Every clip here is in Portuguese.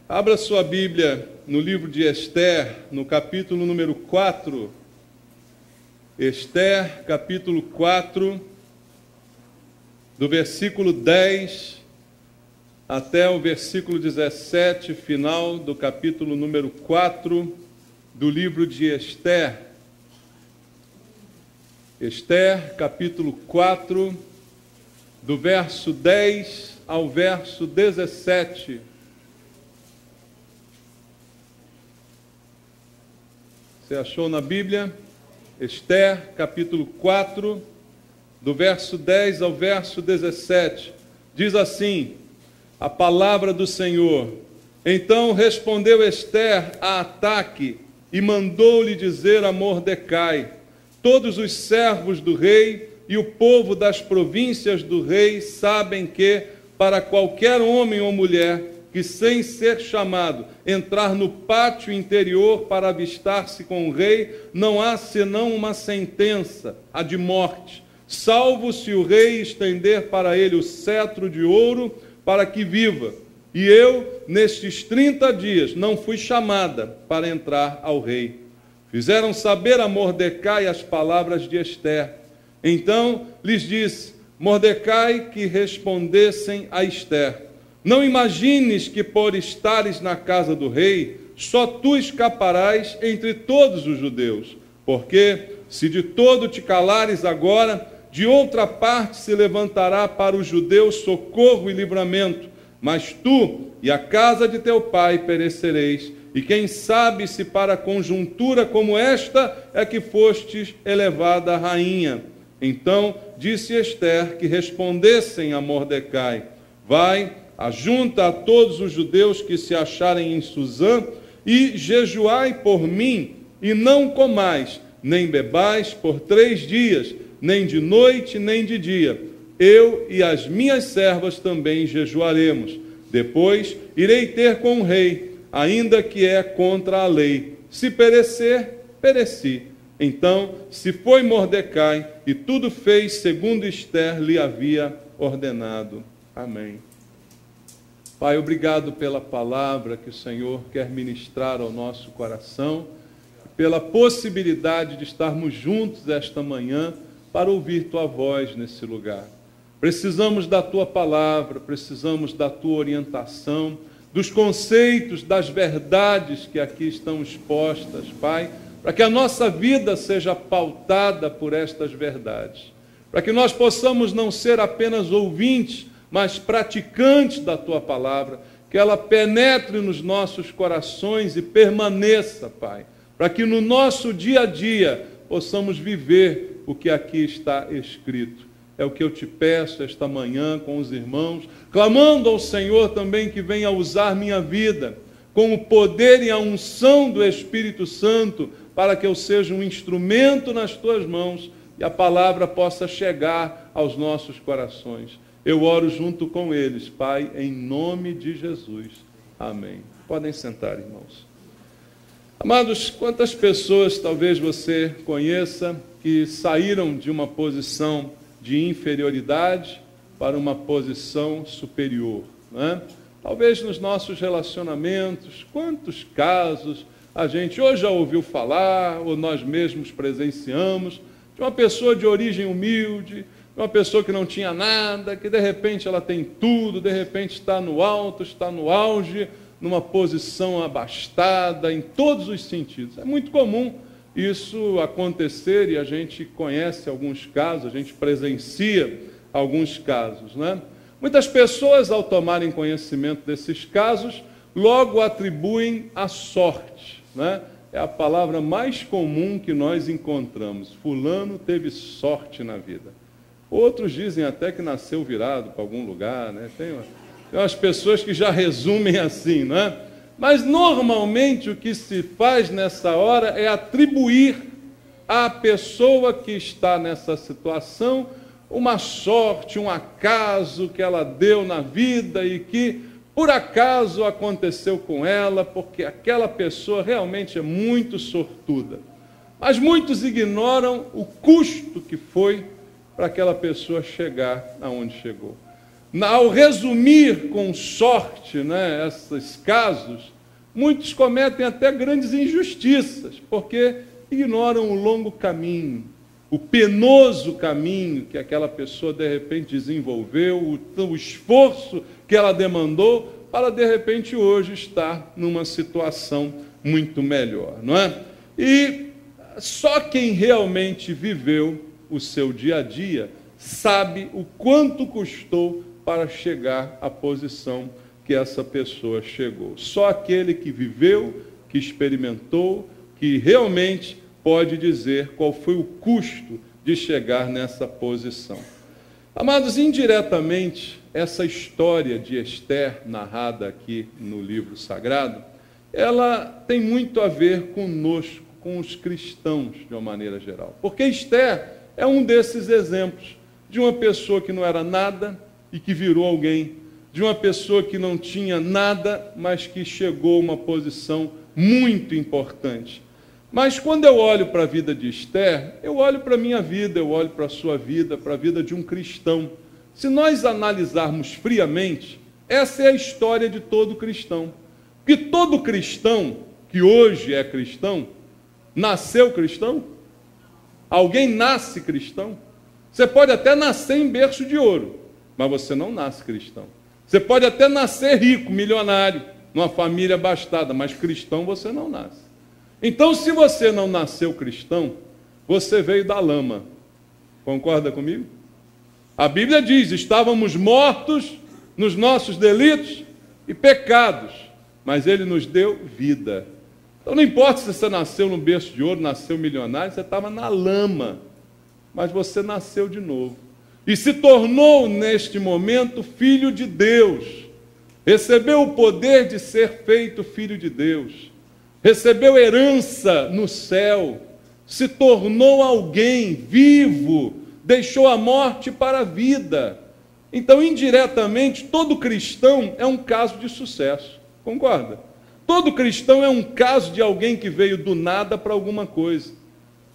Abra sua Bíblia no livro de Esther, no capítulo número 4. Esther, capítulo 4, do versículo 10 até o versículo 17, final do capítulo número 4 do livro de Esther. Esther, capítulo 4, do verso 10 ao verso 17. Você achou na Bíblia? Esther, capítulo 4, do verso 10 ao verso 17. Diz assim, a palavra do Senhor. Então respondeu Esther a Ataque e mandou-lhe dizer a Mordecai: todos os servos do rei e o povo das províncias do rei sabem que, para qualquer homem ou mulher que, sem ser chamado, entrar no pátio interior para avistar-se com o rei, não há senão uma sentença, a de morte, salvo se o rei estender para ele o cetro de ouro para que viva. E eu, nestes 30 dias, não fui chamada para entrar ao rei. Fizeram saber a Mordecai as palavras de Esther. Então lhes disse Mordecai que respondessem a Esther: não imagines que por estares na casa do rei, só tu escaparás entre todos os judeus. Porque, se de todo te calares agora, de outra parte se levantará para os judeus socorro e livramento. Mas tu e a casa de teu pai perecereis. E quem sabe se para conjuntura como esta é que fostes elevada a rainha. Então disse Esther que respondessem a Mordecai: vai, ajunta a todos os judeus que se acharem em Susã e jejuai por mim, e não comais, nem bebais por 3 dias, nem de noite, nem de dia. Eu e as minhas servas também jejuaremos. Depois irei ter com o rei, ainda que é contra a lei. Se perecer, pereci. Então se foi Mordecai, e tudo fez segundo Esther lhe havia ordenado. Amém. Pai, obrigado pela palavra que o Senhor quer ministrar ao nosso coração, pela possibilidade de estarmos juntos esta manhã para ouvir Tua voz nesse lugar. Precisamos da Tua palavra, precisamos da Tua orientação, dos conceitos, das verdades que aqui estão expostas, Pai, para que a nossa vida seja pautada por estas verdades, para que nós possamos não ser apenas ouvintes, mas praticantes da Tua palavra, que ela penetre nos nossos corações e permaneça, Pai, para que no nosso dia a dia possamos viver o que aqui está escrito. É o que eu te peço esta manhã com os irmãos, clamando ao Senhor também que venha usar minha vida com o poder e a unção do Espírito Santo, para que eu seja um instrumento nas Tuas mãos e a palavra possa chegar aos nossos corações. Eu oro junto com eles, Pai, em nome de Jesus. Amém. Podem sentar, irmãos. Amados, quantas pessoas talvez você conheça que saíram de uma posição de inferioridade para uma posição superior, né? Talvez nos nossos relacionamentos, quantos casos a gente ou já ouviu falar, ou nós mesmos presenciamos, de uma pessoa de origem humilde, uma pessoa que não tinha nada, que de repente ela tem tudo, de repente está no alto, está no auge, numa posição abastada, em todos os sentidos. É muito comum isso acontecer e a gente conhece alguns casos, a gente presencia alguns casos, né? Muitas pessoas, ao tomarem conhecimento desses casos, logo atribuem a sorte, né? É a palavra mais comum que nós encontramos. Fulano teve sorte na vida. Outros dizem até que nasceu virado para algum lugar, né? Tem umas pessoas que já resumem assim, né? Mas normalmente o que se faz nessa hora é atribuir à pessoa que está nessa situação uma sorte, um acaso que ela deu na vida e que por acaso aconteceu com ela, porque aquela pessoa realmente é muito sortuda. Mas muitos ignoram o custo que foi para aquela pessoa chegar aonde chegou. Ao resumir com sorte, né, esses casos, muitos cometem até grandes injustiças, porque ignoram o longo caminho, o penoso caminho que aquela pessoa de repente desenvolveu, o esforço que ela demandou para de repente hoje estar numa situação muito melhor, não é? E só quem realmente viveu o seu dia a dia sabe o quanto custou para chegar à posição que essa pessoa chegou. Só aquele que viveu, que experimentou, que realmente pode dizer qual foi o custo de chegar nessa posição. Amados, indiretamente, essa história de Esther, narrada aqui no livro sagrado, ela tem muito a ver conosco, com os cristãos, de uma maneira geral. Porque Esther é um desses exemplos de uma pessoa que não era nada e que virou alguém, de uma pessoa que não tinha nada, mas que chegou a uma posição muito importante. Mas quando eu olho para a vida de Esther, eu olho para a minha vida, eu olho para a sua vida, para a vida de um cristão. Se nós analisarmos friamente, essa é a história de todo cristão. Porque todo cristão, que hoje é cristão, nasceu cristão? Alguém nasce cristão? Você pode até nascer em berço de ouro, mas você não nasce cristão. Você pode até nascer rico, milionário, numa família abastada, mas cristão você não nasce. Então, se você não nasceu cristão, você veio da lama. Concorda comigo? A Bíblia diz, estávamos mortos nos nossos delitos e pecados, mas Ele nos deu vida. Então, não importa se você nasceu no berço de ouro, nasceu milionário, você estava na lama, mas você nasceu de novo. E se tornou, neste momento, filho de Deus. Recebeu o poder de ser feito filho de Deus. Recebeu herança no céu. Se tornou alguém vivo. Deixou a morte para a vida. Então, indiretamente, todo cristão é um caso de sucesso. Concorda? Todo cristão é um caso de alguém que veio do nada para alguma coisa.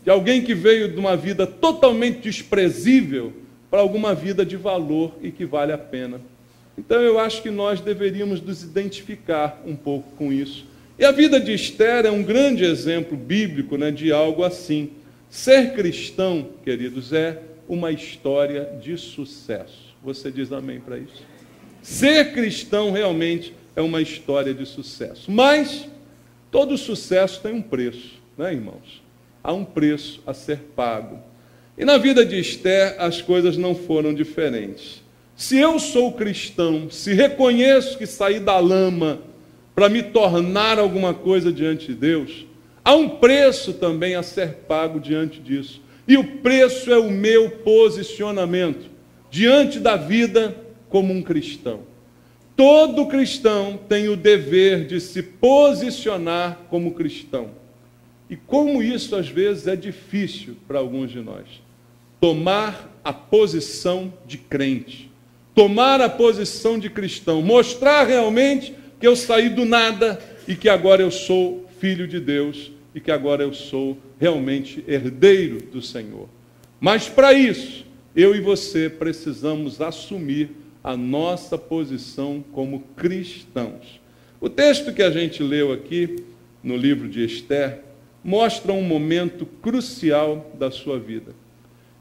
De alguém que veio de uma vida totalmente desprezível para alguma vida de valor e que vale a pena. Então eu acho que nós deveríamos nos identificar um pouco com isso. E a vida de Esther é um grande exemplo bíblico, né, de algo assim. Ser cristão, queridos, é uma história de sucesso. Você diz amém para isso? Ser cristão realmente é uma história de sucesso. Mas todo sucesso tem um preço, né, irmãos? Há um preço a ser pago. E na vida de Esther, as coisas não foram diferentes. Se eu sou cristão, se reconheço que saí da lama para me tornar alguma coisa diante de Deus, há um preço também a ser pago diante disso. E o preço é o meu posicionamento diante da vida como um cristão. Todo cristão tem o dever de se posicionar como cristão. E como isso às vezes é difícil para alguns de nós. Tomar a posição de crente, tomar a posição de cristão, mostrar realmente que eu saí do nada e que agora eu sou filho de Deus e que agora eu sou realmente herdeiro do Senhor. Mas para isso, eu e você precisamos assumir a nossa posição como cristãos. O texto que a gente leu aqui no livro de Esther mostra um momento crucial da sua vida,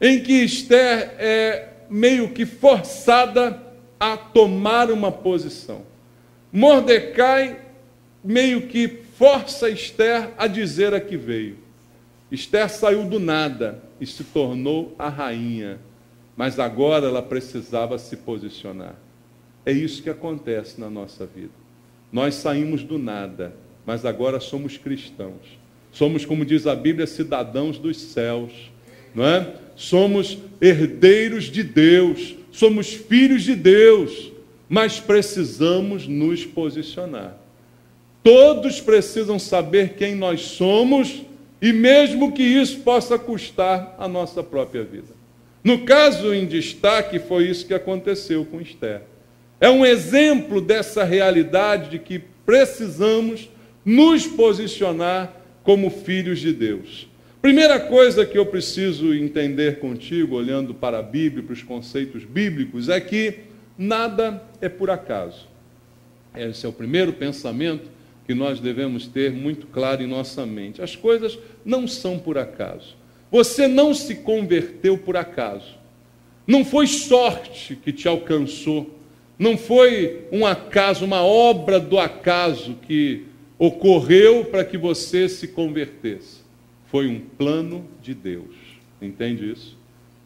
em que Esther é meio que forçada a tomar uma posição. Mordecai meio que força Esther a dizer a que veio. Esther saiu do nada e se tornou a rainha, mas agora ela precisava se posicionar. É isso que acontece na nossa vida. Nós saímos do nada, mas agora somos cristãos. Somos, como diz a Bíblia, cidadãos dos céus, não é? Somos herdeiros de Deus, somos filhos de Deus, mas precisamos nos posicionar. Todos precisam saber quem nós somos e mesmo que isso possa custar a nossa própria vida. No caso em destaque, foi isso que aconteceu com Esther. É um exemplo dessa realidade de que precisamos nos posicionar como filhos de Deus. Primeira coisa que eu preciso entender contigo, olhando para a Bíblia, para os conceitos bíblicos, é que nada é por acaso. Esse é o primeiro pensamento que nós devemos ter muito claro em nossa mente. As coisas não são por acaso. Você não se converteu por acaso. Não foi sorte que te alcançou. Não foi um acaso, uma obra do acaso que ocorreu para que você se convertesse. Foi um plano de Deus. Entende isso?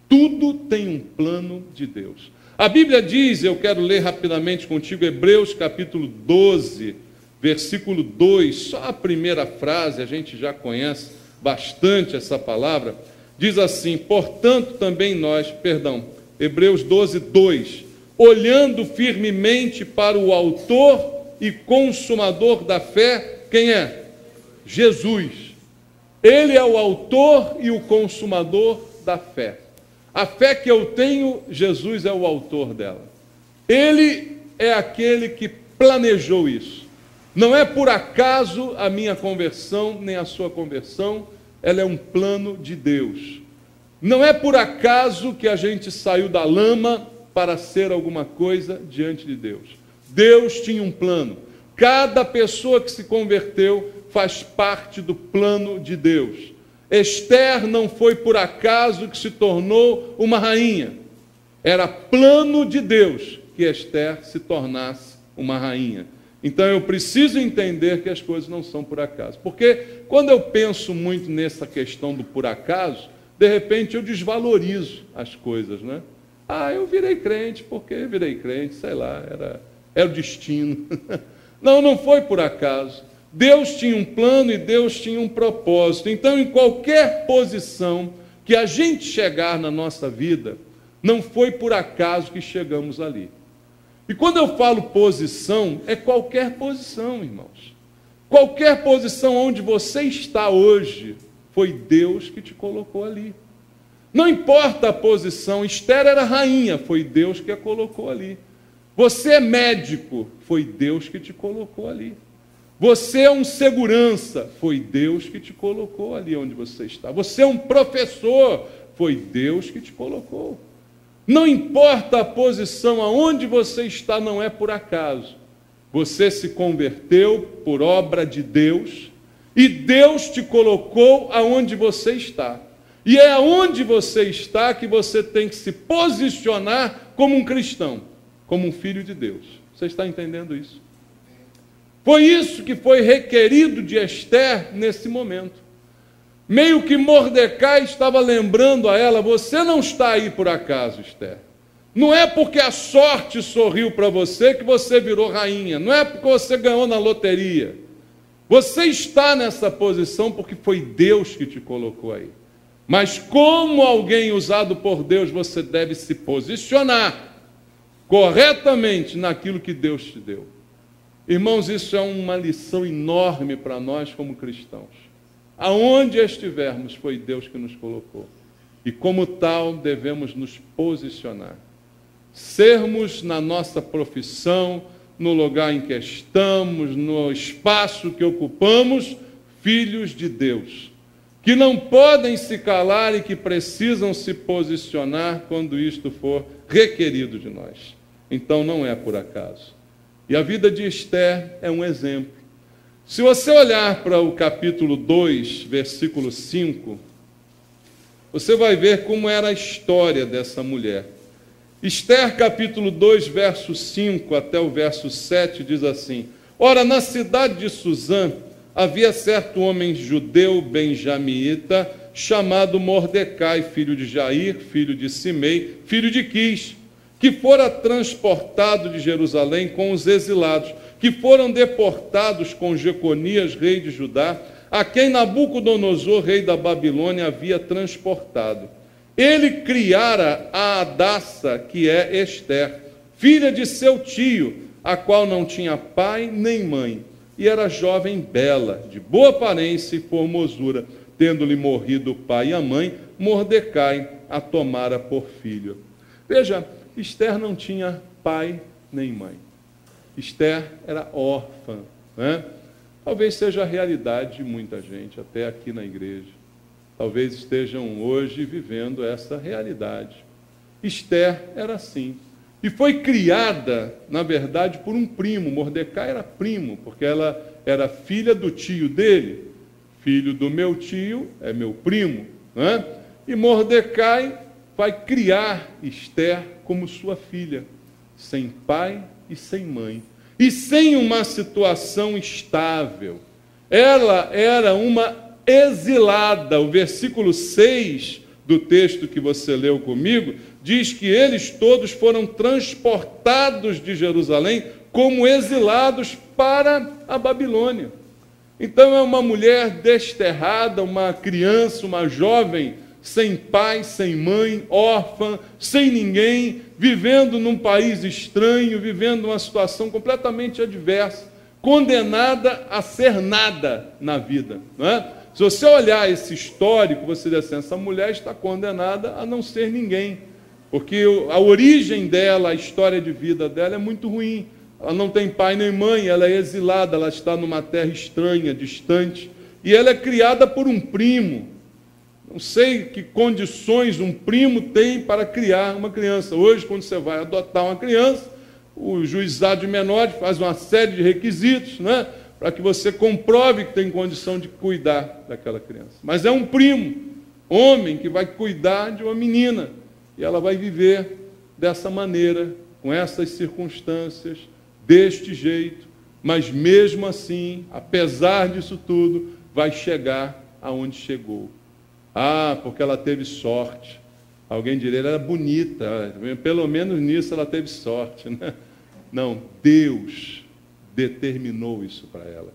Tudo tem um plano de Deus. A Bíblia diz, eu quero ler rapidamente contigo, Hebreus capítulo 12, versículo 2, só a primeira frase, a gente já conhece bastante essa palavra, diz assim, portanto também nós, Hebreus 12, 2, olhando firmemente para o autor e consumador da fé, quem é? Jesus. Ele é o autor e o consumador da fé. A fé que eu tenho, Jesus é o autor dela. Ele é aquele que planejou isso. Não é por acaso a minha conversão, nem a sua conversão, ela é um plano de Deus. Não é por acaso que a gente saiu da lama para ser alguma coisa diante de Deus. Deus tinha um plano. Cada pessoa que se converteu faz parte do plano de Deus. Esther não foi por acaso que se tornou uma rainha. Era plano de Deus que Esther se tornasse uma rainha. Então eu preciso entender que as coisas não são por acaso. Porque quando eu penso muito nessa questão do por acaso, de repente eu desvalorizo as coisas, né? Eu virei crente porque virei crente, sei lá, era o destino. Não foi por acaso. Deus tinha um plano e Deus tinha um propósito. Então, em qualquer posição que a gente chegar na nossa vida, não foi por acaso que chegamos ali. E quando eu falo posição, é qualquer posição, irmãos. Qualquer posição onde você está hoje, foi Deus que te colocou ali. Não importa a posição, Esther era rainha, foi Deus que a colocou ali. Você é médico, foi Deus que te colocou ali. Você é um segurança, foi Deus que te colocou ali onde você está. Você é um professor, foi Deus que te colocou. Não importa a posição aonde você está, não é por acaso. Você se converteu por obra de Deus e Deus te colocou aonde você está. E é aonde você está que você tem que se posicionar como um cristão, como um filho de Deus. Você está entendendo isso? Foi isso que foi requerido de Esther nesse momento. Meio que Mordecai estava lembrando a ela, você não está aí por acaso, Esther. Não é porque a sorte sorriu para você que você virou rainha. Não é porque você ganhou na loteria. Você está nessa posição porque foi Deus que te colocou aí. Mas como alguém usado por Deus, você deve se posicionar corretamente naquilo que Deus te deu. Irmãos, isso é uma lição enorme para nós como cristãos. Aonde estivermos, foi Deus que nos colocou. E como tal, devemos nos posicionar. Sermos na nossa profissão, no lugar em que estamos, no espaço que ocupamos, filhos de Deus, que não podem se calar e que precisam se posicionar quando isto for requerido de nós. Então não é por acaso. E a vida de Esther é um exemplo. Se você olhar para o capítulo 2, versículo 5, você vai ver como era a história dessa mulher. Esther, capítulo 2, verso 5 até o verso 7, diz assim: Ora, na cidade de Suzã, havia certo homem judeu benjamita, chamado Mordecai, filho de Jair, filho de Simei, filho de Quis, que fora transportado de Jerusalém com os exilados, que foram deportados com Jeconias, rei de Judá, a quem Nabucodonosor, rei da Babilônia, havia transportado. Ele criara a Hadassa, que é Esther, filha de seu tio, a qual não tinha pai nem mãe, e era jovem bela, de boa aparência e formosura. Tendo-lhe morrido o pai e a mãe, Mordecai a tomara por filho. Veja, Esther não tinha pai nem mãe. Esther era órfã, né? Talvez seja a realidade de muita gente, até aqui na igreja. Talvez estejam hoje vivendo essa realidade. Esther era assim. e foi criada, na verdade, por um primo. Mordecai era primo, porque ela era filha do tio dele. Filho do meu tio é meu primo, né? E Mordecai vai criar Esther como sua filha, sem pai e sem mãe, e sem uma situação estável. Ela era uma exilada. O versículo 6 do texto que você leu comigo diz que eles todos foram transportados de Jerusalém como exilados para a Babilônia. Então é uma mulher desterrada, uma criança, uma jovem, sem pai, sem mãe, órfã, sem ninguém, vivendo num país estranho, vivendo uma situação completamente adversa, condenada a ser nada na vida, não é? Se você olhar esse histórico, você diz assim, essa mulher está condenada a não ser ninguém, porque a origem dela, a história de vida dela é muito ruim. Ela não tem pai nem mãe, ela é exilada, ela está numa terra estranha, distante, e ela é criada por um primo. Não sei que condições um primo tem para criar uma criança. Hoje, quando você vai adotar uma criança, o juizado de menores faz uma série de requisitos, né, para que você comprove que tem condição de cuidar daquela criança. Mas é um primo, homem, que vai cuidar de uma menina, e ela vai viver dessa maneira, com essas circunstâncias, deste jeito, mas mesmo assim, apesar disso tudo, vai chegar aonde chegou. Ah, porque ela teve sorte. Alguém diria, ela era bonita, pelo menos nisso ela teve sorte, né? Não, Deus determinou isso para ela.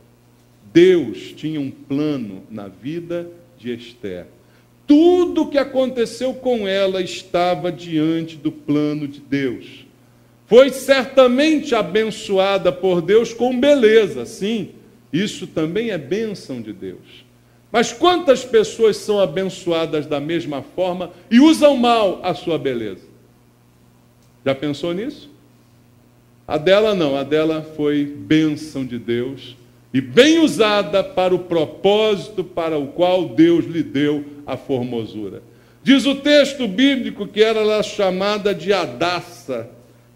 Deus tinha um plano na vida de Esther. Tudo o que aconteceu com ela estava diante do plano de Deus. Foi certamente abençoada por Deus com beleza, sim, isso também é bênção de Deus. Mas quantas pessoas são abençoadas da mesma forma e usam mal a sua beleza? Já pensou nisso? A dela não, a dela foi bênção de Deus e bem usada para o propósito para o qual Deus lhe deu a formosura. Diz o texto bíblico que era chamada de Hadassa,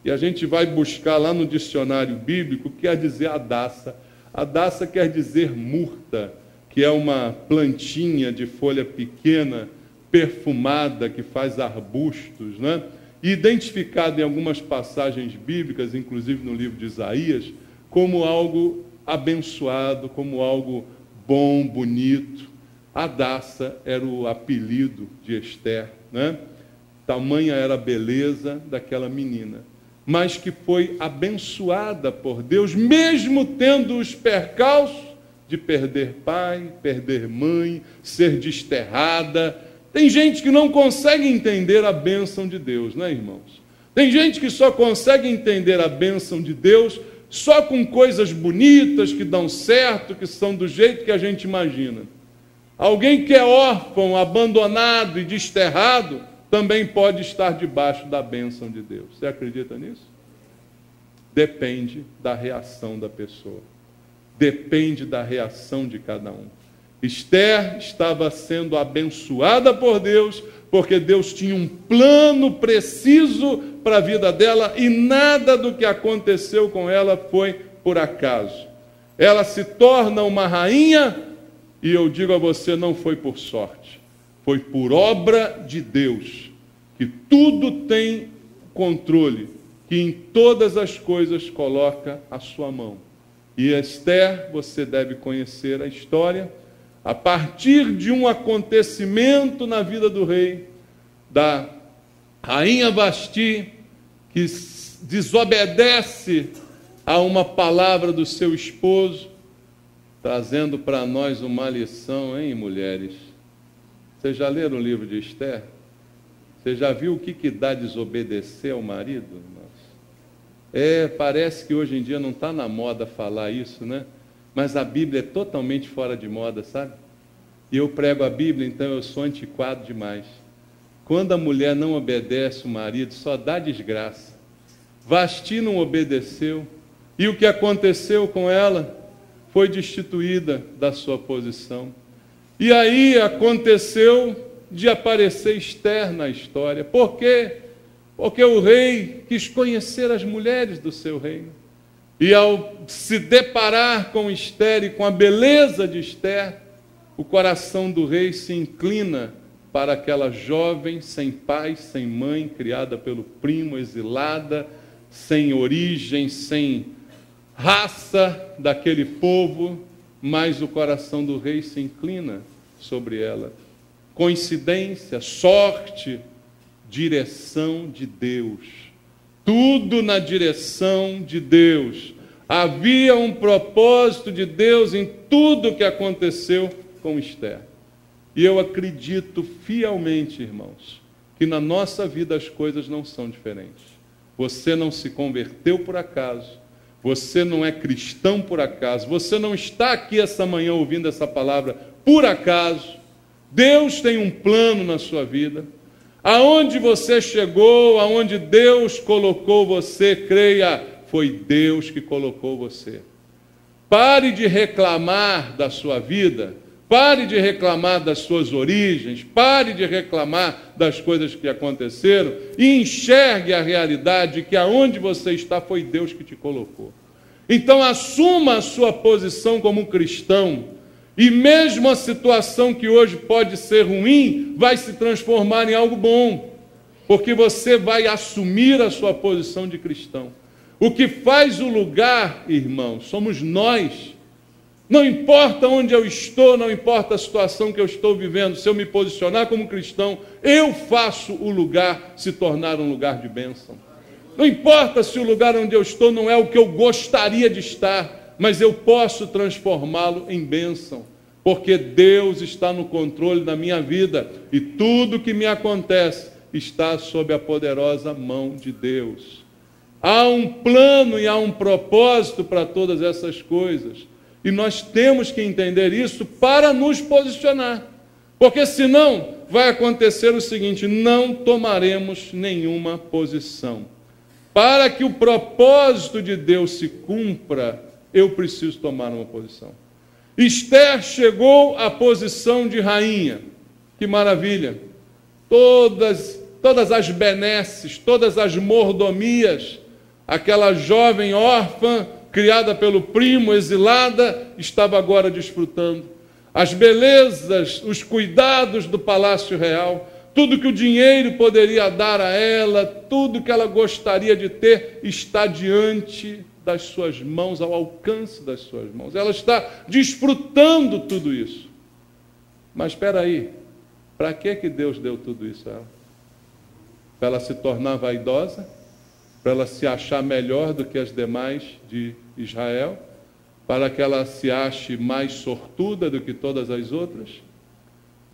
e a gente vai buscar lá no dicionário bíblico o que quer dizer Hadassa. Hadassa quer dizer murta, que é uma plantinha de folha pequena, perfumada, que faz arbustos, né? E identificada em algumas passagens bíblicas, inclusive no livro de Isaías, como algo abençoado, como algo bom, bonito. Hadassa era o apelido de Esther, né? Tamanha era a beleza daquela menina, mas que foi abençoada por Deus, mesmo tendo os percalços de perder pai, perder mãe, ser desterrada. Tem gente que não consegue entender a bênção de Deus, né, irmãos? Tem gente que só consegue entender a bênção de Deus só com coisas bonitas, que dão certo, que são do jeito que a gente imagina. Alguém que é órfão, abandonado e desterrado, também pode estar debaixo da bênção de Deus. Você acredita nisso? Depende da reação da pessoa. Depende da reação de cada um. Esther estava sendo abençoada por Deus, porque Deus tinha um plano preciso para a vida dela, e nada do que aconteceu com ela foi por acaso. Ela se torna uma rainha, e eu digo a você, não foi por sorte, foi por obra de Deus, que tudo tem controle, que em todas as coisas coloca a sua mão. E Esther, você deve conhecer a história, a partir de um acontecimento na vida do rei, da rainha Vasti, que desobedece a uma palavra do seu esposo, trazendo para nós uma lição, hein, mulheres? Vocês já leram o livro de Esther? Você já viu o que dá desobedecer ao marido? Parece que hoje em dia não está na moda falar isso, né? Mas a Bíblia é totalmente fora de moda, sabe? E eu prego a Bíblia, então eu sou antiquado demais. Quando a mulher não obedece o marido, só dá desgraça. Vasti não obedeceu, e o que aconteceu com ela? Foi destituída da sua posição. E aí aconteceu de aparecer Esther na história. Por quê? Porque o rei quis conhecer as mulheres do seu reino. E ao se deparar com Ester e com a beleza de Ester, o coração do rei se inclina para aquela jovem sem pai, sem mãe, criada pelo primo, exilada, sem origem, sem raça daquele povo, mas o coração do rei se inclina sobre ela. Coincidência, sorte, direção de Deus. Tudo na direção de Deus. Havia um propósito de Deus em tudo que aconteceu com Ester. E eu acredito fielmente, irmãos, que na nossa vida as coisas não são diferentes. Você não se converteu por acaso, você não é cristão por acaso, você não está aqui essa manhã ouvindo essa palavra por acaso. Deus tem um plano na sua vida. Aonde você chegou, aonde Deus colocou você, creia, foi Deus que colocou você. Pare de reclamar da sua vida, pare de reclamar das suas origens, pare de reclamar das coisas que aconteceram e enxergue a realidade que aonde você está foi Deus que te colocou. Então assuma a sua posição como um cristão e mesmo a situação que hoje pode ser ruim vai se transformar em algo bom, porque você vai assumir a sua posição de cristão. O que faz o lugar, irmãos, somos nós. Não importa onde eu estou, não importa a situação que eu estou vivendo, se eu me posicionar como cristão, eu faço o lugar se tornar um lugar de bênção. Não importa se o lugar onde eu estou não é o que eu gostaria de estar, mas eu posso transformá-lo em bênção, porque Deus está no controle da minha vida e tudo que me acontece está sob a poderosa mão de Deus. Há um plano e há um propósito para todas essas coisas. E nós temos que entender isso para nos posicionar. Porque senão vai acontecer o seguinte, não tomaremos nenhuma posição. Para que o propósito de Deus se cumpra, eu preciso tomar uma posição. Ester chegou à posição de rainha. Que maravilha! Todas as benesses, todas as mordomias, aquela jovem órfã, criada pelo primo, exilada, estava agora desfrutando. As belezas, os cuidados do palácio real, tudo que o dinheiro poderia dar a ela, tudo que ela gostaria de ter, está diante das suas mãos, ao alcance das suas mãos. Ela está desfrutando tudo isso. Mas espera aí, para que Deus deu tudo isso a ela? Para ela se tornar vaidosa? Para ela se achar melhor do que as demais de Israel, para que ela se ache mais sortuda do que todas as outras?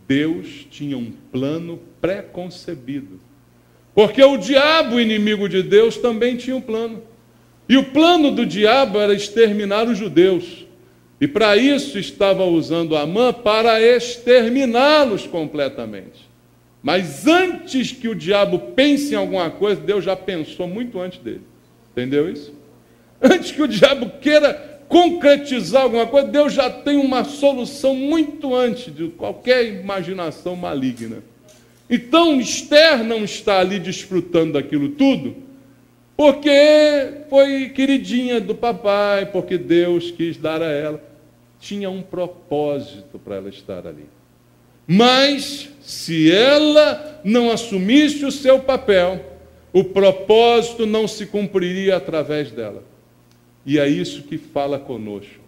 Deus tinha um plano pré-concebido. Porque o diabo, inimigo de Deus, também tinha um plano. E o plano do diabo era exterminar os judeus. E para isso estava usando Amã para exterminá-los completamente. Mas antes que o diabo pense em alguma coisa, Deus já pensou muito antes dele. Entendeu isso? Antes que o diabo queira concretizar alguma coisa, Deus já tem uma solução muito antes de qualquer imaginação maligna. Então, Ester não está ali desfrutando daquilo tudo, porque foi queridinha do papai, porque Deus quis dar a ela. Tinha um propósito para ela estar ali. Mas, se ela não assumisse o seu papel, o propósito não se cumpriria através dela. E é isso que fala conosco.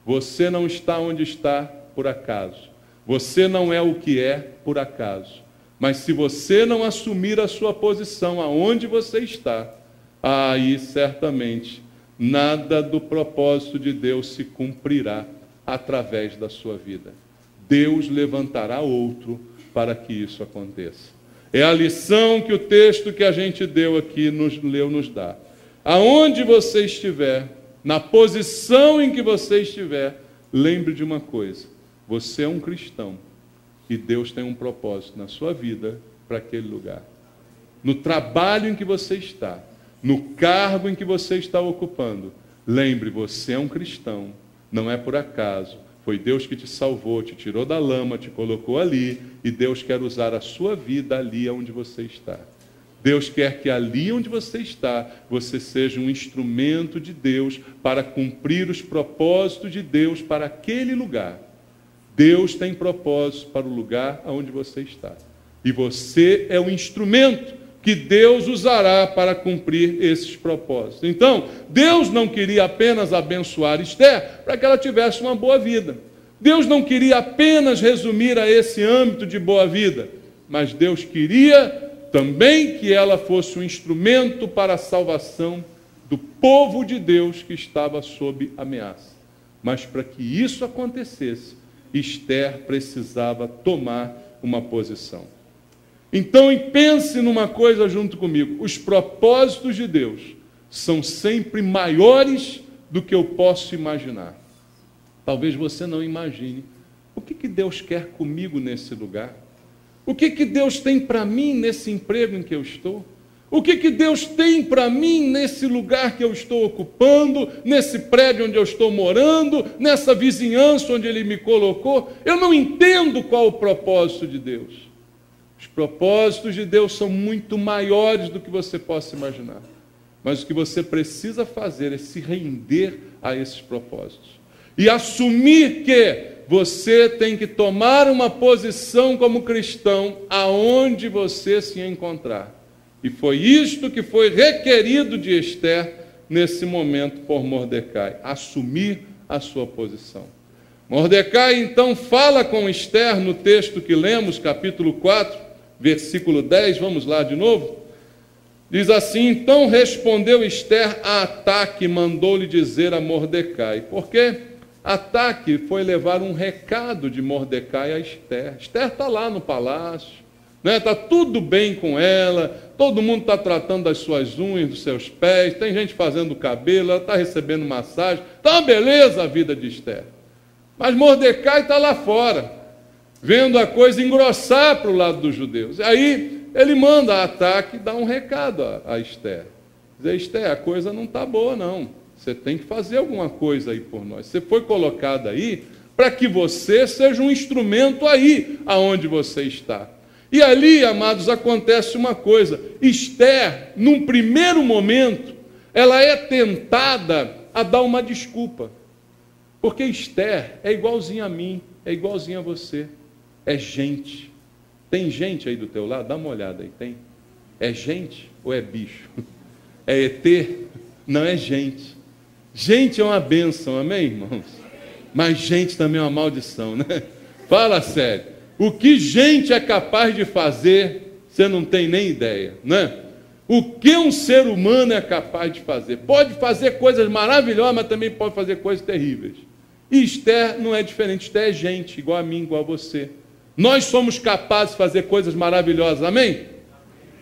Você não está onde está por acaso. Você não é o que é por acaso. Mas se você não assumir a sua posição aonde você está, aí certamente nada do propósito de Deus se cumprirá através da sua vida. Deus levantará outro para que isso aconteça. É a lição que o texto que a gente deu aqui, nos dá. Aonde você estiver, na posição em que você estiver, lembre de uma coisa: você é um cristão e Deus tem um propósito na sua vida para aquele lugar. No trabalho em que você está, no cargo em que você está ocupando, lembre, você é um cristão, não é por acaso. Foi Deus que te salvou, te tirou da lama, te colocou ali, e Deus quer usar a sua vida ali onde você está. Deus quer que ali onde você está, você seja um instrumento de Deus para cumprir os propósitos de Deus para aquele lugar. Deus tem propósitos para o lugar onde você está. E você é o instrumento que Deus usará para cumprir esses propósitos. Então, Deus não queria apenas abençoar Esther para que ela tivesse uma boa vida. Deus não queria apenas resumir a esse âmbito de boa vida, mas Deus queria também que ela fosse um instrumento para a salvação do povo de Deus que estava sob ameaça. Mas para que isso acontecesse, Esther precisava tomar uma posição. Então, pense numa coisa junto comigo: os propósitos de Deus são sempre maiores do que eu posso imaginar. Talvez você não imagine. O que Deus quer comigo nesse lugar? O que Deus tem para mim nesse emprego em que eu estou? O que Deus tem para mim nesse lugar que eu estou ocupando, nesse prédio onde eu estou morando, nessa vizinhança onde Ele me colocou? Eu não entendo qual o propósito de Deus. Os propósitos de Deus são muito maiores do que você possa imaginar. Mas o que você precisa fazer é se render a esses propósitos. E assumir que você tem que tomar uma posição como cristão aonde você se encontrar. E foi isto que foi requerido de Esther nesse momento por Mordecai, assumir a sua posição. Mordecai então fala com Esther no texto que lemos, capítulo 4, versículo 10, vamos lá de novo. Diz assim: então respondeu Esther a Ataque, mandou-lhe dizer a Mordecai. Por quê? Ataque foi levar um recado de Mordecai a Esther. Esther está lá no palácio, está tudo bem com ela, todo mundo está tratando das suas unhas, dos seus pés, tem gente fazendo o cabelo, ela está recebendo massagem, está uma beleza a vida de Esther. Mas Mordecai está lá fora, vendo a coisa engrossar para o lado dos judeus. Aí ele manda a Ataque dar um recado a Esther. Dizer: Esther, a coisa não está boa não. Você tem que fazer alguma coisa aí por nós. Você foi colocado aí para que você seja um instrumento aí aonde você está. E ali, amados, acontece uma coisa. Esther, num primeiro momento, ela é tentada a dar uma desculpa. Porque Esther é igualzinha a mim, é igualzinha a você. É gente. Tem gente aí do teu lado? Dá uma olhada aí, tem? É gente ou é bicho? É ET? Não, é gente. Gente é uma bênção, amém, irmãos? Mas gente também é uma maldição, né? Fala sério. O que gente é capaz de fazer, você não tem nem ideia, né? O que um ser humano é capaz de fazer? Pode fazer coisas maravilhosas, mas também pode fazer coisas terríveis. E Esther não é diferente. Esther é gente, igual a mim, igual a você. Nós somos capazes de fazer coisas maravilhosas, amém?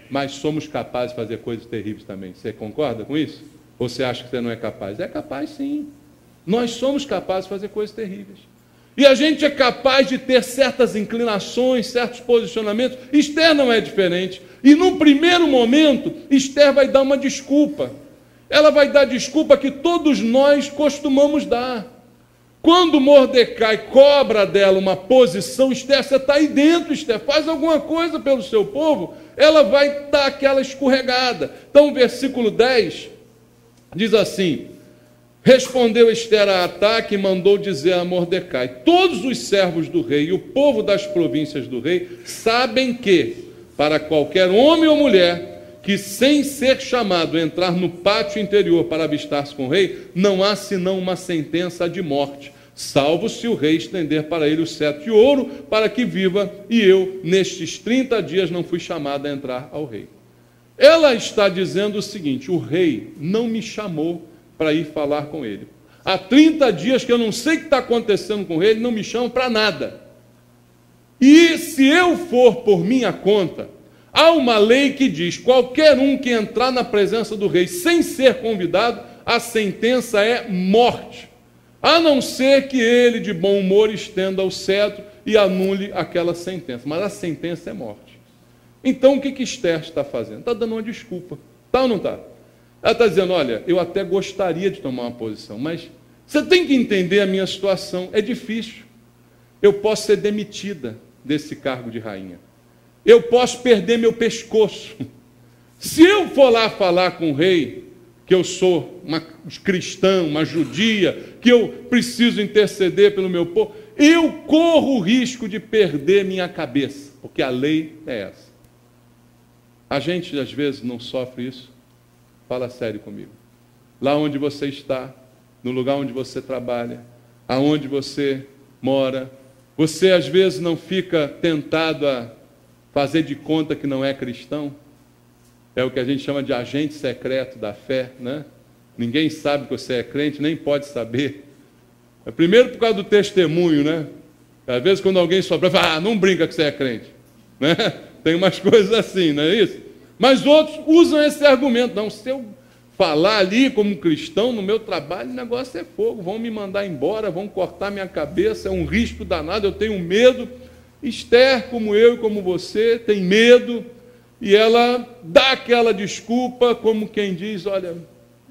Mas somos capazes de fazer coisas terríveis também. Você concorda com isso? Ou você acha que você não é capaz? É capaz, sim. Nós somos capazes de fazer coisas terríveis. E a gente é capaz de ter certas inclinações, certos posicionamentos. Esther não é diferente. E no primeiro momento, Esther vai dar uma desculpa. Ela vai dar desculpa que todos nós costumamos dar. Quando Mordecai cobra dela uma posição: Esther, você está aí dentro, Esther, faz alguma coisa pelo seu povo. Ela vai dar aquela escorregada. Então, o versículo 10... diz assim: respondeu Esther a Ataque e mandou dizer a Mordecai: todos os servos do rei e o povo das províncias do rei sabem que, para qualquer homem ou mulher que, sem ser chamado, entrar no pátio interior para avistar-se com o rei, não há senão uma sentença de morte, salvo se o rei estender para ele o cetro de ouro, para que viva, e eu, nestes 30 dias, não fui chamado a entrar ao rei. Ela está dizendo o seguinte: o rei não me chamou para ir falar com ele. Há 30 dias que eu não sei o que está acontecendo com ele, não me chama para nada. E se eu for por minha conta, há uma lei que diz: qualquer um que entrar na presença do rei sem ser convidado, a sentença é morte. A não ser que ele, de bom humor, estenda o cetro e anule aquela sentença. Mas a sentença é morte. Então, o que Esther está fazendo? Está dando uma desculpa. Está ou não está? Ela está dizendo: olha, eu até gostaria de tomar uma posição, mas você tem que entender a minha situação. É difícil. Eu posso ser demitida desse cargo de rainha. Eu posso perder meu pescoço. Se eu for lá falar com o rei que eu sou uma cristã, uma judia, que eu preciso interceder pelo meu povo, eu corro o risco de perder minha cabeça, porque a lei é essa. A gente, às vezes, não sofre isso. Fala sério comigo. Lá onde você está, no lugar onde você trabalha, aonde você mora, você, às vezes, não fica tentado a fazer de conta que não é cristão? É o que a gente chama de agente secreto da fé, né? Ninguém sabe que você é crente, nem pode saber. Primeiro por causa do testemunho, né? Às vezes quando alguém sopra, fala, não brinca que você é crente, né? Tem umas coisas assim, não é isso? Mas outros usam esse argumento. Não, se eu falar ali como cristão no meu trabalho, o negócio é fogo, vão me mandar embora, vão cortar minha cabeça, é um risco danado, eu tenho medo. Esther, como eu e como você, tem medo, e ela dá aquela desculpa, como quem diz, olha,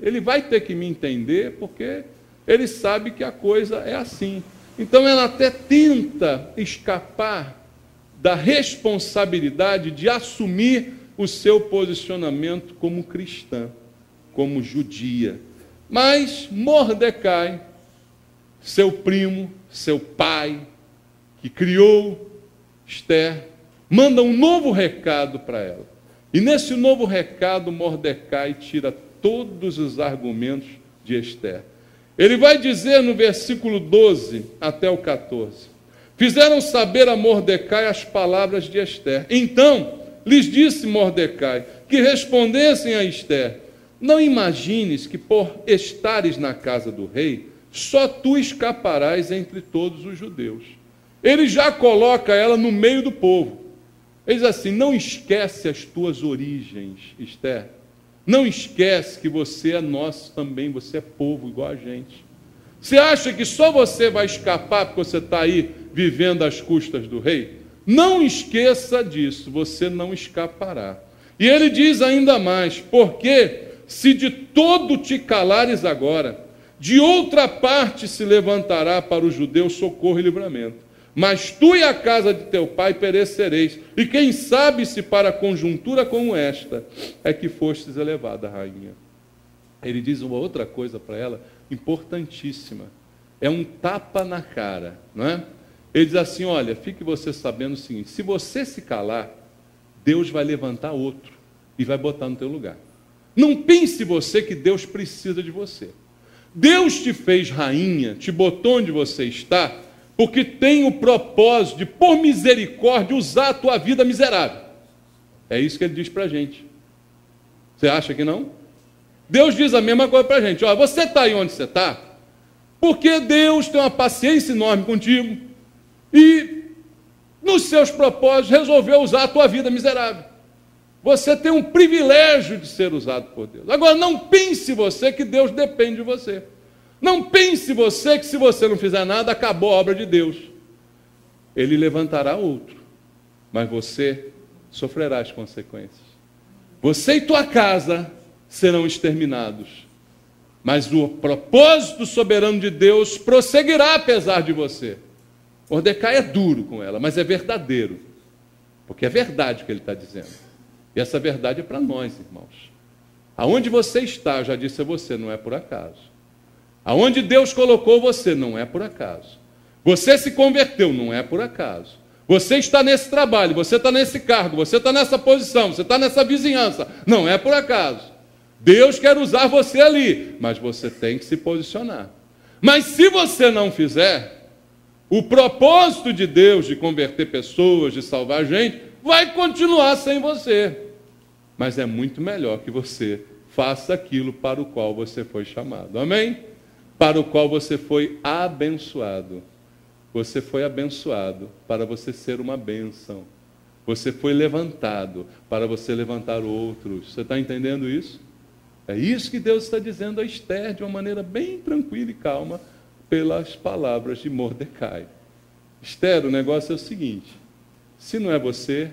ele vai ter que me entender, porque ele sabe que a coisa é assim. Então ela até tenta escapar da responsabilidade de assumir o seu posicionamento como cristã, como judia. Mas Mordecai, seu primo, seu pai, que criou Esther, manda um novo recado para ela. E nesse novo recado, Mordecai tira todos os argumentos de Esther. Ele vai dizer no versículo 12 até o 14: fizeram saber a Mordecai as palavras de Esther. Então lhes disse Mordecai que respondessem a Esther: não imagines que por estares na casa do rei, só tu escaparás entre todos os judeus. Ele já coloca ela no meio do povo. Ele diz assim: não esquece as tuas origens, Esther. Não esquece que você é nosso também, você é povo igual a gente. Você acha que só você vai escapar porque você está aí vivendo às custas do rei? Não esqueça disso, você não escapará. E ele diz ainda mais: porque se de todo te calares agora, de outra parte se levantará para os judeus socorro e livramento. Mas tu e a casa de teu pai perecereis, e quem sabe se para conjuntura como esta é que fostes elevada, rainha. Ele diz uma outra coisa para ela, importantíssima, é um tapa na cara, não é? Ele diz assim: olha, fique você sabendo o seguinte, se você se calar, Deus vai levantar outro e vai botar no teu lugar. Não pense você que Deus precisa de você. Deus te fez rainha, te botou onde você está, porque tem o propósito de, por misericórdia, usar a tua vida miserável. É isso que ele diz para a gente. Você acha que não? Deus diz a mesma coisa para a gente. Olha, você está aí onde você está, porque Deus tem uma paciência enorme contigo e, nos seus propósitos, resolveu usar a tua vida miserável. Você tem um privilégio de ser usado por Deus. Agora, não pense você que Deus depende de você. Não pense você que se você não fizer nada, acabou a obra de Deus. Ele levantará outro, mas você sofrerá as consequências. Você e tua casa serão exterminados, mas o propósito soberano de Deus prosseguirá apesar de você. Mordecai é duro com ela, mas é verdadeiro, porque é verdade o que ele está dizendo. E essa verdade é para nós, irmãos. Aonde você está, eu já disse a você, não é por acaso. Aonde Deus colocou você, não é por acaso. Você se converteu, não é por acaso. Você está nesse trabalho, você está nesse cargo, você está nessa posição, você está nessa vizinhança, não é por acaso. Deus quer usar você ali, mas você tem que se posicionar. Mas se você não fizer, o propósito de Deus de converter pessoas, de salvar gente, vai continuar sem você. Mas é muito melhor que você faça aquilo para o qual você foi chamado. Amém? Para o qual você foi abençoado. Você foi abençoado para você ser uma bênção. Você foi levantado para você levantar outros. Você está entendendo isso? É isso que Deus está dizendo a Esther de uma maneira bem tranquila e calma pelas palavras de Mordecai. Esther, o negócio é o seguinte: se não é você,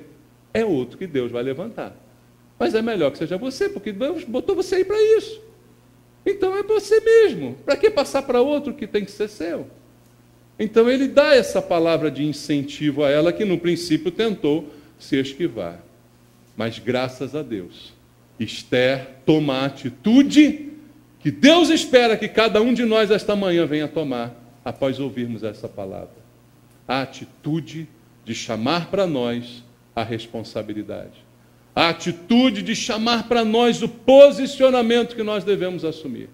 é outro que Deus vai levantar. Mas é melhor que seja você, porque Deus botou você aí para isso. Então é você mesmo. Para que passar para outro que tem que ser seu? Então ele dá essa palavra de incentivo a ela, que no princípio tentou se esquivar. Mas graças a Deus, Esther toma a atitude que Deus espera que cada um de nós esta manhã venha tomar após ouvirmos essa palavra. A atitude de chamar para nós a responsabilidade. A atitude de chamar para nós o posicionamento que nós devemos assumir.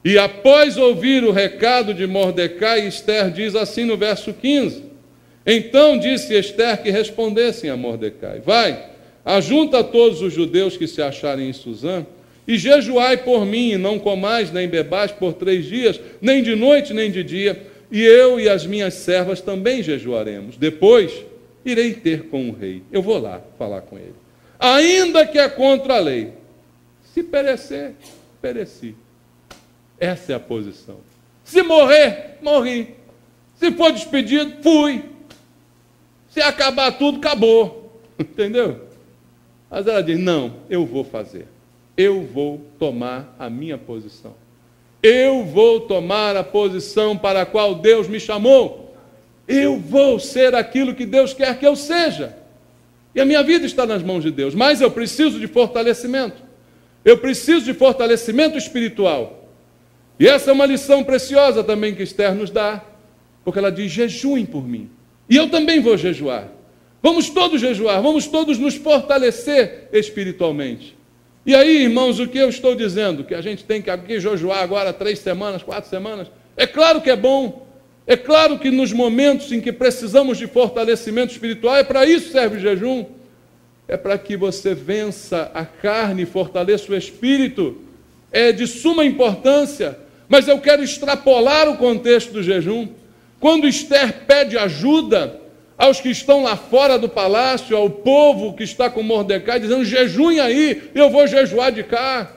E após ouvir o recado de Mordecai, Esther diz assim no verso 15: então disse Esther que respondessem a Mordecai: vai, ajunta todos os judeus que se acharem em Susã, e jejuai por mim, e não comais nem bebais por 3 dias, nem de noite nem de dia, e eu e as minhas servas também jejuaremos. Depois irei ter com o rei. Eu vou lá falar com ele. Ainda que é contra a lei. Se perecer, pereci. Essa é a posição. Se morrer, morri. Se for despedido, fui. Se acabar tudo, acabou. Entendeu? Mas ela diz, não, eu vou fazer. Eu vou tomar a minha posição. Eu vou tomar a posição para a qual Deus me chamou. Eu vou ser aquilo que Deus quer que eu seja. E a minha vida está nas mãos de Deus. Mas eu preciso de fortalecimento. Eu preciso de fortalecimento espiritual. E essa é uma lição preciosa também que Esther nos dá. Porque ela diz, jejuem por mim. E eu também vou jejuar. Vamos todos jejuar, vamos todos nos fortalecer espiritualmente. E aí, irmãos, o que eu estou dizendo? Que a gente tem que aqui jejuar agora 3 semanas, 4 semanas? É claro que é bom. É claro que nos momentos em que precisamos de fortalecimento espiritual, é para isso que serve o jejum. É para que você vença a carne e fortaleça o espírito. É de suma importância. Mas eu quero extrapolar o contexto do jejum. Quando Esther pede ajuda aos que estão lá fora do palácio, ao povo que está com Mordecai, dizendo, jejuem aí, eu vou jejuar de cá.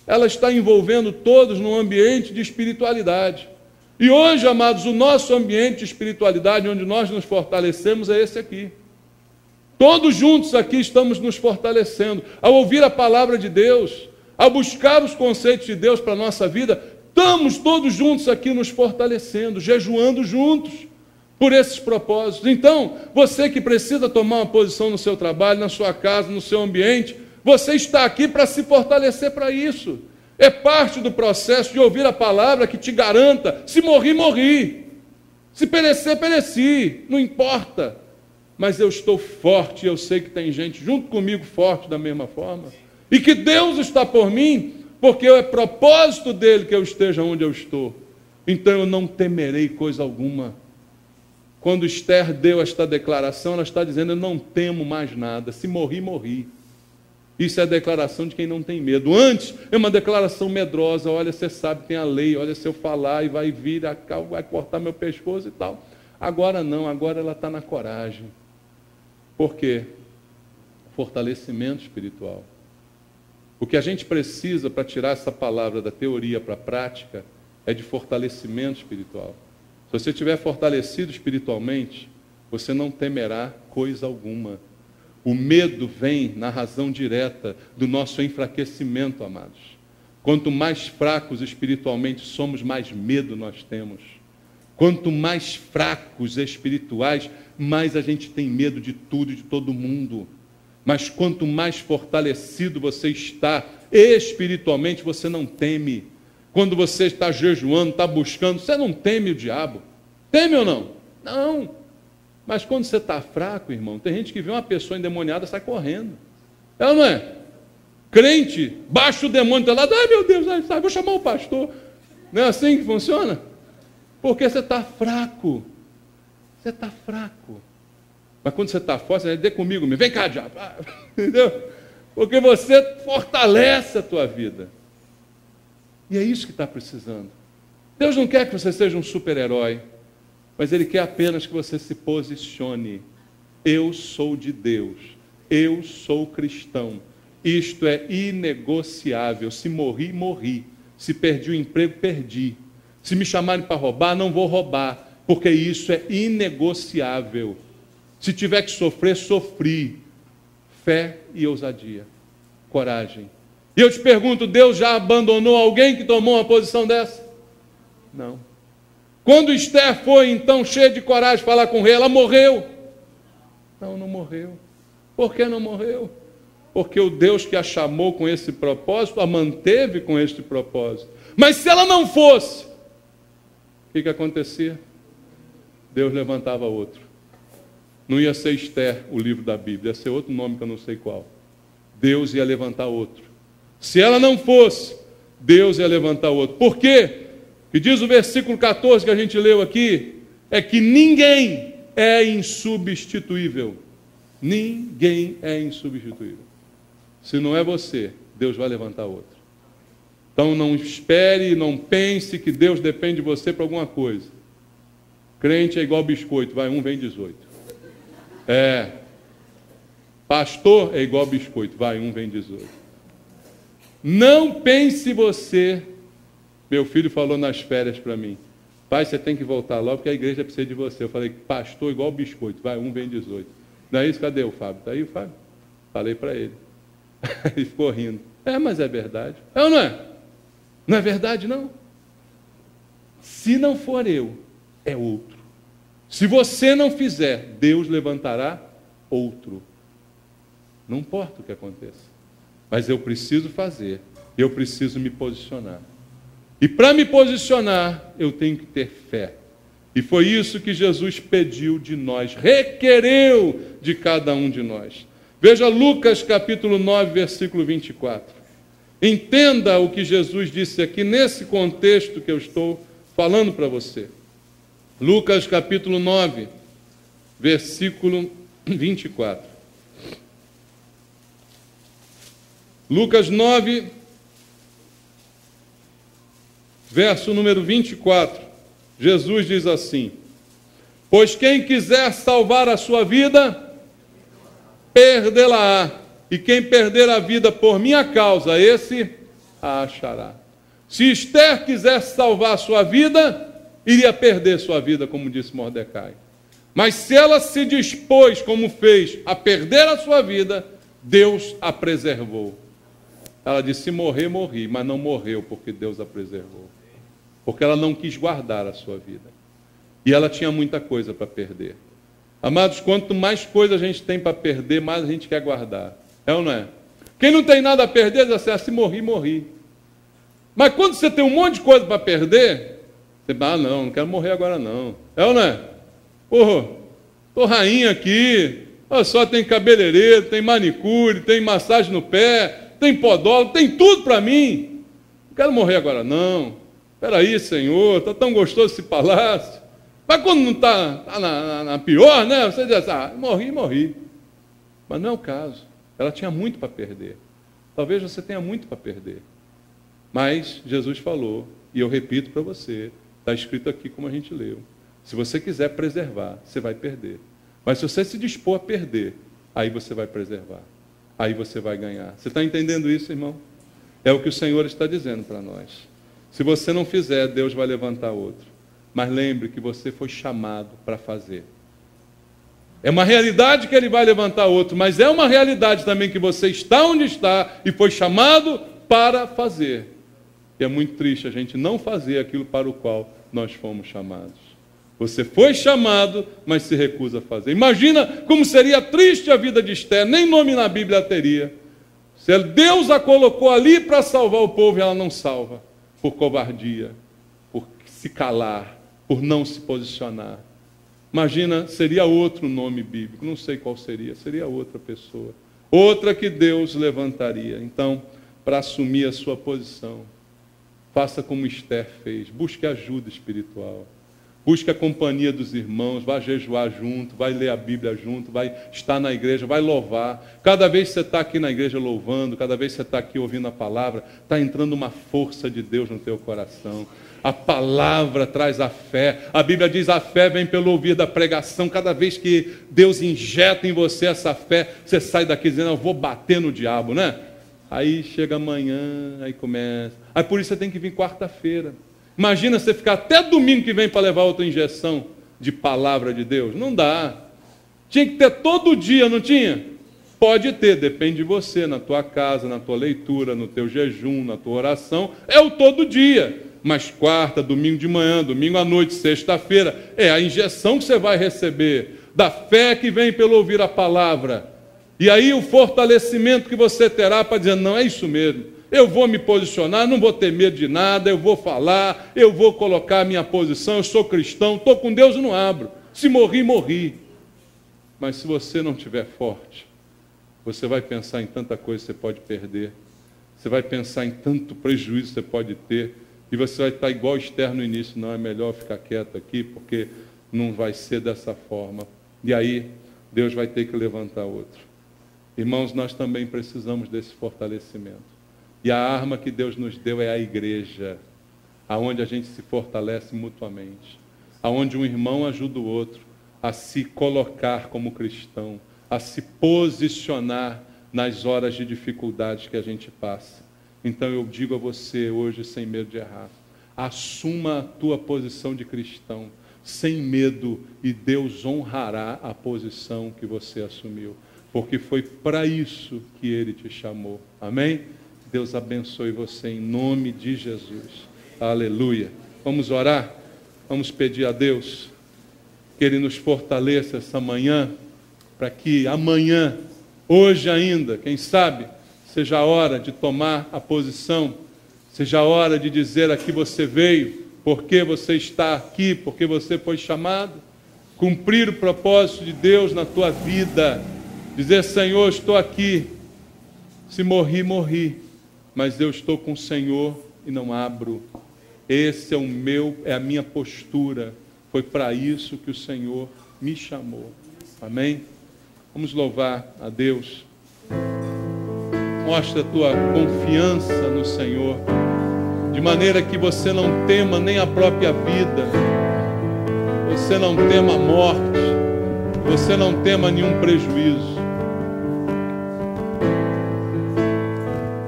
Ela está envolvendo todos num ambiente de espiritualidade. E hoje, amados, o nosso ambiente de espiritualidade, onde nós nos fortalecemos, é esse aqui. Todos juntos aqui estamos nos fortalecendo. Ao ouvir a palavra de Deus, ao buscar os conceitos de Deus para a nossa vida, estamos todos juntos aqui nos fortalecendo, jejuando juntos por esses propósitos. Então, você que precisa tomar uma posição no seu trabalho, na sua casa, no seu ambiente, você está aqui para se fortalecer para isso. É parte do processo de ouvir a palavra que te garanta, se morri, morri. Se perecer, pereci. Não importa. Mas eu estou forte, eu sei que tem gente junto comigo forte da mesma forma. E que Deus está por mim, porque é propósito dele que eu esteja onde eu estou. Então eu não temerei coisa alguma. Quando Esther deu esta declaração, ela está dizendo, eu não temo mais nada. Se morri, morri. Isso é a declaração de quem não tem medo. Antes, é uma declaração medrosa. Olha, você sabe, tem a lei. Olha, se eu falar e vai vir, vai cortar meu pescoço e tal. Agora não, agora ela está na coragem. Por quê? Fortalecimento espiritual. O que a gente precisa para tirar essa palavra da teoria para a prática é de fortalecimento espiritual. Se você estiver fortalecido espiritualmente, você não temerá coisa alguma. O medo vem na razão direta do nosso enfraquecimento, amados. Quanto mais fracos espiritualmente somos, mais medo nós temos. Quanto mais fracos espirituais, mais a gente tem medo de tudo e de todo mundo. Mas quanto mais fortalecido você está espiritualmente, você não teme. Quando você está jejuando, está buscando, você não teme o diabo. Teme ou não? Não. Mas quando você está fraco, irmão, tem gente que vê uma pessoa endemoniada e sai correndo. É ou não é? Crente, baixa o demônio do lado, ai meu Deus, sai, vou chamar o pastor. Não é assim que funciona? Porque você está fraco. Você está fraco. Mas quando você está forte, você diz comigo, vem cá, diabo. Entendeu? Porque você fortalece a tua vida. E é isso que está precisando. Deus não quer que você seja um super-herói, mas Ele quer apenas que você se posicione. Eu sou de Deus. Eu sou cristão. Isto é inegociável. Se morri, morri. Se perdi o emprego, perdi. Se me chamarem para roubar, não vou roubar. Porque isso é inegociável. Se tiver que sofrer, sofri. Fé e ousadia. Coragem. E eu te pergunto, Deus já abandonou alguém que tomou uma posição dessa? Não. Quando Esther foi, então, cheia de coragem falar com o rei, ela morreu. Não, não morreu. Por que não morreu? porque o Deus que a chamou com esse propósito, a manteve com este propósito. Mas se ela não fosse, o que acontecia? Deus levantava outro. Não ia ser Esther, o livro da Bíblia, ia ser outro nome que eu não sei qual. Deus ia levantar outro. Se ela não fosse, Deus ia levantar outro. Por quê? Que diz o versículo 14 que a gente leu aqui, é que ninguém é insubstituível. Ninguém é insubstituível. Se não é você, Deus vai levantar outro. Então não espere, não pense que Deus depende de você para alguma coisa. Crente é igual biscoito, vai um, vem 18. Pastor é igual biscoito, vai um, vem 18. Não pense você, meu filho falou nas férias para mim, pai, você tem que voltar logo porque a igreja precisa de você. Eu falei, pastor igual biscoito, vai um, vem 18. Não é isso? Cadê o Fábio? Está aí o Fábio? Falei para ele. Ele ficou rindo. Mas é verdade. É ou não é? Não é verdade, não? Se não for eu, é outro. Se você não fizer, Deus levantará outro. Não importa o que aconteça. Mas eu preciso fazer. Eu preciso me posicionar. E para me posicionar, eu tenho que ter fé. E foi isso que Jesus pediu de nós, requereu de cada um de nós. Veja Lucas capítulo 9, versículo 24. Entenda o que Jesus disse aqui nesse contexto que eu estou falando para você. Lucas capítulo 9, versículo 24. Lucas 9, verso número 24. Jesus diz assim: pois quem quiser salvar a sua vida, perdê-la-á. E quem perder a vida por minha causa, esse a achará. Se Esther quisesse salvar a sua vida, iria perder sua vida, como disse Mordecai. Mas se ela se dispôs, como fez, a perder a sua vida, Deus a preservou. Ela disse, se morrer, morri, mas não morreu porque Deus a preservou. Porque ela não quis guardar a sua vida. E ela tinha muita coisa para perder. Amados, quanto mais coisa a gente tem para perder, mais a gente quer guardar. É ou não é? Quem não tem nada a perder, diz assim, se morri, morri. Mas quando você tem um monte de coisa para perder, você fala, não quero morrer agora não. É ou não é? Tô rainha aqui, olha só, tem cabeleireiro, tem manicure, tem massagem no pé, tem podólogo, tem tudo para mim. Não quero morrer agora não. Espera aí, Senhor, está tão gostoso esse palácio. Mas quando não está na pior, né? Você diz assim, morri. Mas não é o caso. Ela tinha muito para perder. Talvez você tenha muito para perder. Mas Jesus falou, e eu repito para você, está escrito aqui como a gente leu. Se você quiser preservar, você vai perder. Mas se você se dispor a perder, aí você vai preservar. Aí você vai ganhar. Você está entendendo isso, irmão? É o que o Senhor está dizendo para nós. Se você não fizer, Deus vai levantar outro. Mas lembre que você foi chamado para fazer. É uma realidade que Ele vai levantar outro, mas é uma realidade também que você está onde está e foi chamado para fazer. E é muito triste a gente não fazer aquilo para o qual nós fomos chamados. Você foi chamado, mas se recusa a fazer. Imagina como seria triste a vida de Esther, nem nome na Bíblia teria. Se Deus a colocou ali para salvar o povo e ela não salva, por covardia, por se calar, por não se posicionar. Imagina, seria outro nome bíblico, não sei qual seria outra pessoa, outra que Deus levantaria. Então, para assumir a sua posição, faça como Esther fez, busque ajuda espiritual, busque a companhia dos irmãos, vai jejuar junto, vai ler a Bíblia junto, vai estar na igreja, vai louvar. Cada vez que você está aqui na igreja louvando, cada vez que você está aqui ouvindo a palavra, está entrando uma força de Deus no teu coração. A palavra traz a fé. A Bíblia diz, a fé vem pelo ouvir da pregação. Cada vez que Deus injeta em você essa fé, você sai daqui dizendo, eu vou bater no diabo, né? Aí chega amanhã, aí começa. Aí por isso você tem que vir quarta-feira. Imagina você ficar até domingo que vem para levar outra injeção de palavra de Deus. Não dá. Tinha que ter todo dia, não tinha? Pode ter, depende de você, na tua casa, na tua leitura, no teu jejum, na tua oração. É o todo dia. Mas quarta, domingo de manhã, domingo à noite, sexta-feira, é a injeção que você vai receber da fé que vem pelo ouvir a palavra. E aí o fortalecimento que você terá para dizer, não, é isso mesmo, eu vou me posicionar, não vou ter medo de nada, eu vou falar, eu vou colocar a minha posição, eu sou cristão, estou com Deus e não abro. Se morri, morri. Mas se você não estiver forte, você vai pensar em tanta coisa que você pode perder. Você vai pensar em tanto prejuízo que você pode ter. E você vai estar igual Esther no início. Não, é melhor ficar quieto aqui, porque não vai ser dessa forma. E aí, Deus vai ter que levantar outro. Irmãos, nós também precisamos desse fortalecimento. E a arma que Deus nos deu é a igreja, aonde a gente se fortalece mutuamente, aonde um irmão ajuda o outro a se colocar como cristão, a se posicionar nas horas de dificuldades que a gente passa. Então eu digo a você hoje, sem medo de errar, assuma a tua posição de cristão, sem medo, e Deus honrará a posição que você assumiu, porque foi para isso que Ele te chamou. Amém? Deus abençoe você em nome de Jesus. Aleluia. Vamos orar? Vamos pedir a Deus que Ele nos fortaleça essa manhã, para que amanhã, hoje ainda, quem sabe, seja a hora de tomar a posição, seja a hora de dizer a que você veio, porque você está aqui, porque você foi chamado, cumprir o propósito de Deus na tua vida, dizer, Senhor, estou aqui, se morri, morri, mas eu estou com o Senhor e não abro. Esse é a minha postura, foi para isso que o Senhor me chamou. Amém? Vamos louvar a Deus. Mostra a tua confiança no Senhor, de maneira que você não tema nem a própria vida, você não tema a morte, você não tema nenhum prejuízo.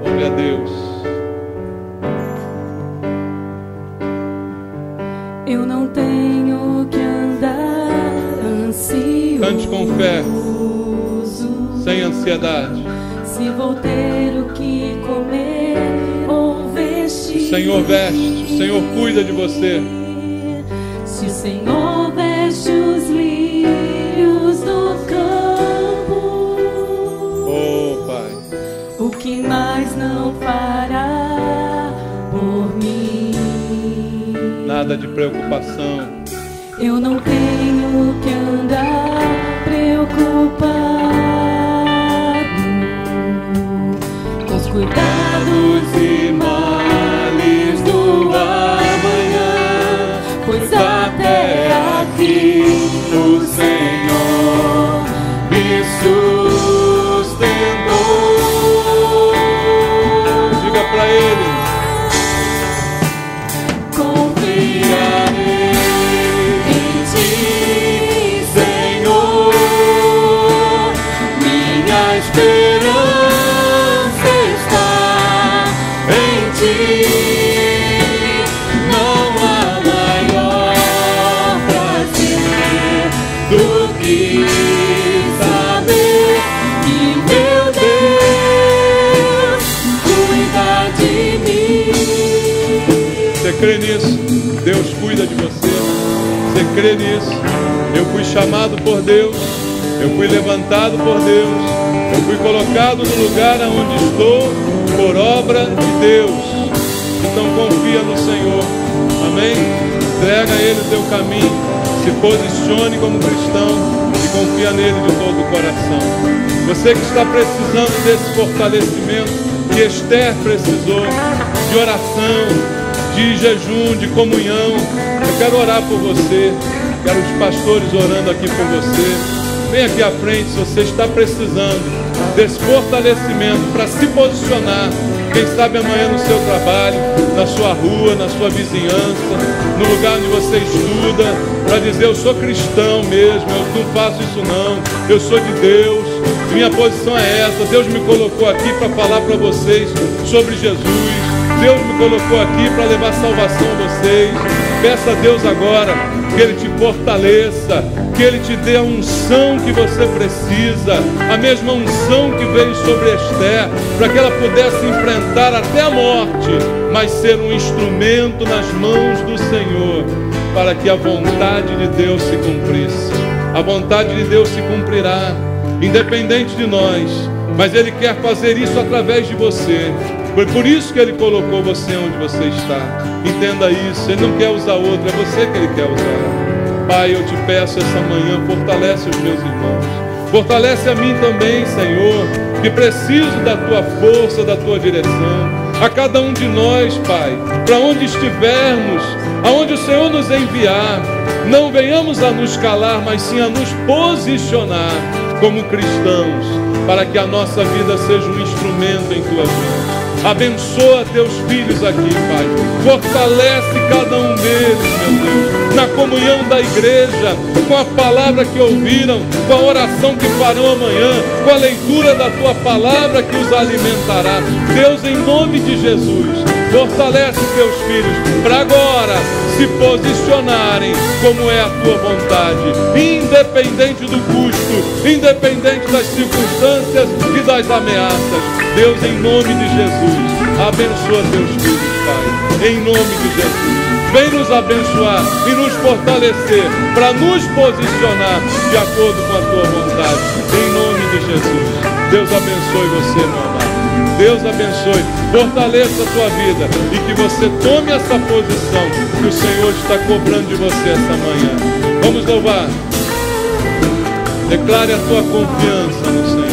Louve a Deus. Eu não tenho que andar ansioso, Cante com fé, sem ansiedade. se vou ter o que comer ou vestir. O Senhor veste, o Senhor cuida de você. Se o Senhor veste os lírios do campo, Oh, Pai. o que mais não fará por mim? Nada de preocupação. Eu não tenho que andar preocupado com os cuidados e males do amanhã, pois até aqui o Senhor me sustentou. Diga para Ele. Confiarei em Ti, Senhor, minha esperança está em Ti. Não há maior prazer do que saber que meu Deus cuida de mim. Você crê nisso? Deus cuida de você. Você crê nisso? Eu fui chamado por Deus. Eu fui levantado por Deus. Eu fui colocado no lugar onde estou por obra de Deus. Então confia no Senhor. Amém? Entrega a Ele o teu caminho. Se posicione como cristão e confia nele de todo o coração. Você que está precisando desse fortalecimento que Esther precisou, de oração, de jejum, de comunhão, eu quero orar por você. Quero os pastores orando aqui por você. Vem aqui à frente se você está precisando desse fortalecimento para se posicionar. Quem sabe amanhã no seu trabalho, na sua rua, na sua vizinhança, no lugar onde você estuda, para dizer, eu sou cristão mesmo, eu não faço isso não, eu sou de Deus, minha posição é essa, Deus me colocou aqui para falar para vocês sobre Jesus, Deus me colocou aqui para levar salvação a vocês. Peça a Deus agora que Ele te fortaleça, que Ele te dê a unção que você precisa, a mesma unção que veio sobre Esther, para que ela pudesse enfrentar até a morte, mas ser um instrumento nas mãos do Senhor, para que a vontade de Deus se cumprisse. A vontade de Deus se cumprirá, independente de nós, mas Ele quer fazer isso através de você. Foi por isso que Ele colocou você onde você está. Entenda isso, Ele não quer usar outro, é você que Ele quer usar. Pai, eu te peço essa manhã, fortalece os meus irmãos, fortalece a mim também, Senhor, que preciso da Tua força, da Tua direção. A cada um de nós, Pai, para onde estivermos, aonde o Senhor nos enviar, não venhamos a nos calar, mas sim a nos posicionar como cristãos, para que a nossa vida seja um instrumento em Tuas mãos. Abençoa Teus filhos aqui, Pai. Fortalece cada um deles, meu Deus, na comunhão da igreja, com a palavra que ouviram, com a oração que farão amanhã, com a leitura da Tua palavra que os alimentará. Deus, em nome de Jesus, fortalece Teus filhos para agora se posicionarem como é a Tua vontade, independente do custo, independente das circunstâncias e das ameaças. Deus, em nome de Jesus, abençoa Teus filhos, Pai, em nome de Jesus. Vem nos abençoar e nos fortalecer para nos posicionar de acordo com a Tua vontade, em nome de Jesus. Deus abençoe você, meu amado. Deus abençoe, fortaleça a tua vida e que você tome essa posição que o Senhor está cobrando de você essa manhã. Vamos louvar. Declare a tua confiança no Senhor.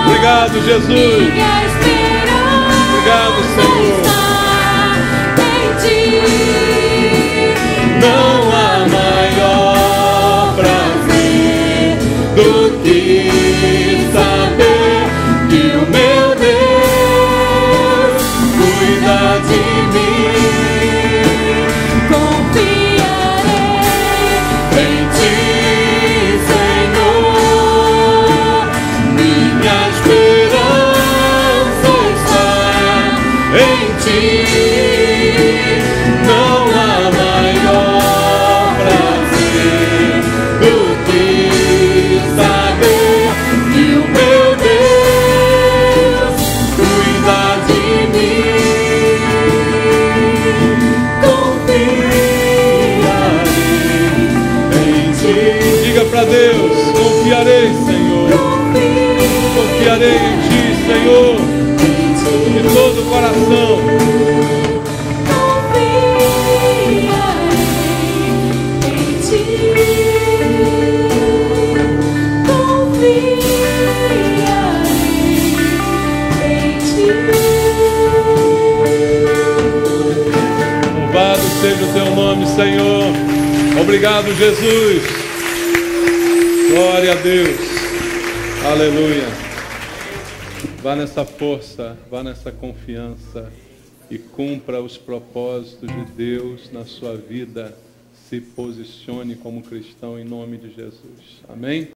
Obrigado, Jesus. Obrigado, Senhor. Não há maior prazer do que saber que o meu Deus cuida de mim. Confiarei em Ti, Senhor. Minha esperança está em Ti. Não há maior prazer do que saber que o meu Deus cuida de mim. Confiarei em Ti. Diga para Deus: confiarei, Senhor. Confiarei em Ti, Senhor, de todo o coração. Louvado seja o Teu nome, Senhor. Obrigado, Jesus. Glória a Deus. Aleluia. Vá nessa força, vá nessa confiança e cumpra os propósitos de Deus na sua vida. Se posicione como cristão em nome de Jesus. Amém?